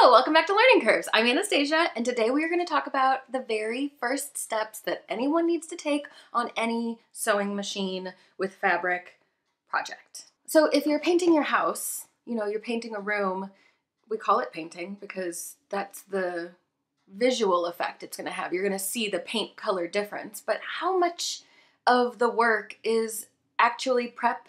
Hello, welcome back to Learning Curves. I'm Anastasia, and today we are going to talk about the very first steps that anyone needs to take on any sewing machine with fabric project. So if you're painting your house, you're painting a room, we call it painting because that's the visual effect it's going to have. You're going to see the paint color difference, but how much of the work is actually prep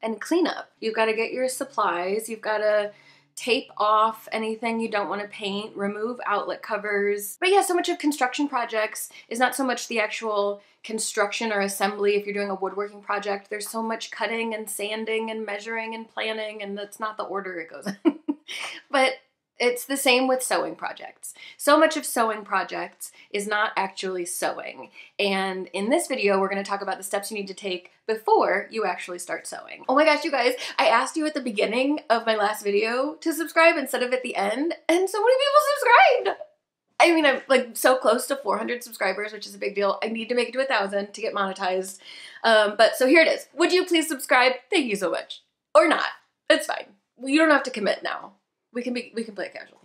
and cleanup? You've got to get your supplies, you've got to tape off anything you don't want to paint, remove outlet covers. But yeah, so much of construction projects is not so much the actual construction or assembly. If you're doing a woodworking project, there's so much cutting and sanding and measuring and planning, and that's not the order it goes in. But it's the same with sewing projects. So much of sewing projects is not actually sewing. And in this video, we're going to talk about the steps you need to take before you actually start sewing. Oh my gosh, you guys, I asked you at the beginning of my last video to subscribe instead of at the end, and so many people subscribed. I mean, I'm like so close to 400 subscribers, which is a big deal. I need to make it to 1,000 to get monetized. But so here it is. Would you please subscribe? Thank you so much. Or not. It's fine. You don't have to commit now. We can play it casually,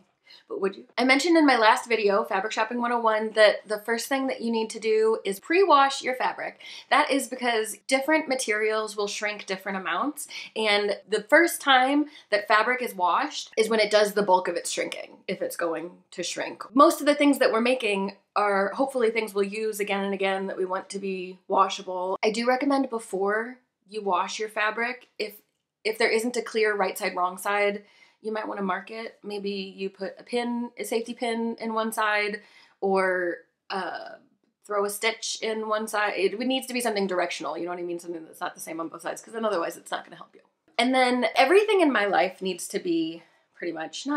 but would you? I mentioned in my last video, Fabric Shopping 101, that the first thing that you need to do is pre-wash your fabric. That is because different materials will shrink different amounts, and the first time that fabric is washed is when it does the bulk of its shrinking, if it's going to shrink. Most of the things that we're making are hopefully things we'll use again and again that we want to be washable. I do recommend before you wash your fabric, if there isn't a clear right side, wrong side, you might want to mark it. Maybe you put a safety pin in one side, or throw a stitch in one side. It needs to be something directional, you know what I mean? Something that's not the same on both sides, because then otherwise it's not going to help you. And then everything in my life needs to be pretty much,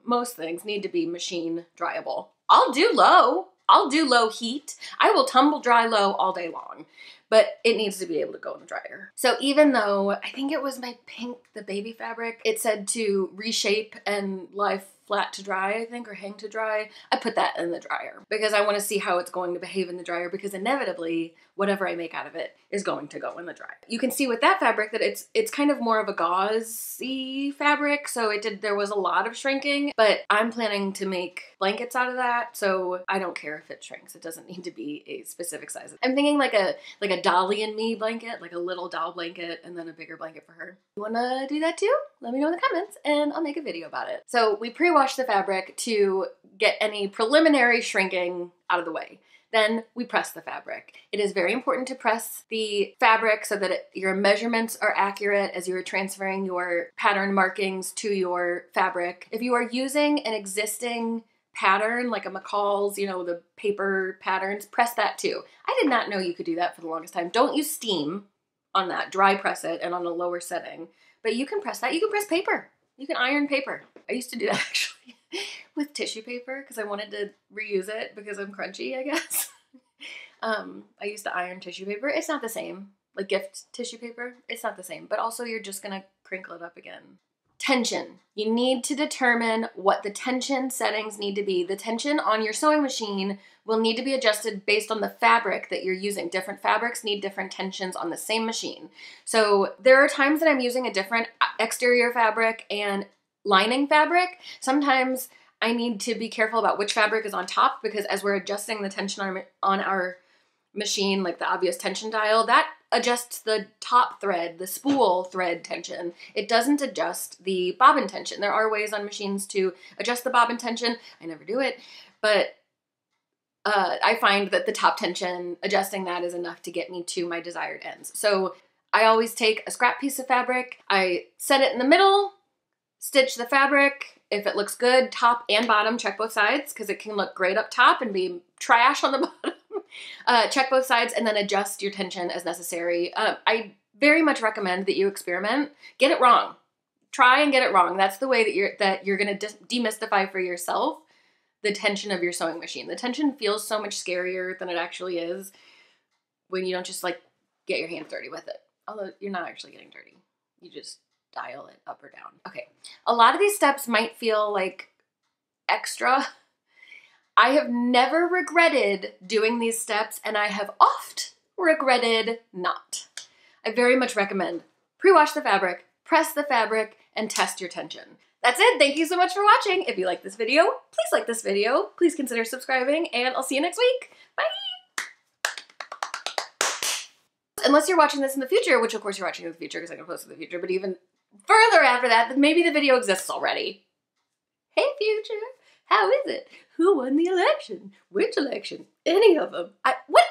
most things need to be machine dryable. I'll do low heat. I will tumble dry low all day long, but it needs to be able to go in the dryer. So even though I think it was my pink, the baby fabric, it said to reshape and lie flat to dry, I think, or hang to dry, I put that in the dryer because I want to see how it's going to behave in the dryer, because inevitably whatever I make out of it is going to go in the dryer. You can see with that fabric that it's kind of more of a gauzy fabric, so there was a lot of shrinking, but I'm planning to make blankets out of that, so I don't care if it shrinks. It doesn't need to be a specific size. I'm thinking like a Dolly and Me blanket, like a little doll blanket and then a bigger blanket for her. You wanna do that too? Let me know in the comments and I'll make a video about it. So we pre-wash the fabric to get any preliminary shrinking out of the way. Then we press the fabric. It is very important to press the fabric so that your measurements are accurate as you're transferring your pattern markings to your fabric. If you are using an existing pattern, like a McCall's, the paper patterns, press that too. I did not know you could do that for the longest time. Don't use steam on that. Dry press it and on a lower setting. But you can press that. You can press paper. You can iron paper. I used to do that actually with tissue paper because I wanted to reuse it because I'm crunchy, I guess. I used to iron tissue paper. It's not the same. Like gift tissue paper, it's not the same. But also you're just gonna crinkle it up again. Tension. You need to determine what the tension settings need to be. The tension on your sewing machine will need to be adjusted based on the fabric that you're using. Different fabrics need different tensions on the same machine. So there are times that I'm using a different exterior fabric and lining fabric. Sometimes I need to be careful about which fabric is on top, because as we're adjusting the tension on our machine, like the obvious tension dial, that adjusts the top thread, the spool thread tension. It doesn't adjust the bobbin tension. There are ways on machines to adjust the bobbin tension. I never do it, but I find that the top tension, adjusting that is enough to get me to my desired ends. So I always take a scrap piece of fabric, I set it in the middle, stitch the fabric. If it looks good, top and bottom, check both sides, because it can look great up top and be trash on the bottom. Check both sides and then adjust your tension as necessary. I very much recommend that you experiment. Get it wrong. Try and get it wrong. That's the way that you're going to demystify for yourself the tension of your sewing machine. The tension feels so much scarier than it actually is when you don't just like get your hands dirty with it. Although you're not actually getting dirty. You just dial it up or down. Okay. A lot of these steps might feel like extra. I have never regretted doing these steps, and I have oft regretted not. I very much recommend pre-wash the fabric, press the fabric, and test your tension. That's it. Thank you so much for watching. If you like this video, please like this video. Please consider subscribing, and I'll see you next week. Bye! Unless you're watching this in the future, which of course you're watching in the future because I'm going to post in the future, but even further after that, then maybe the video exists already. Hey future, how is it? Who won the election? Which election? Any of them. What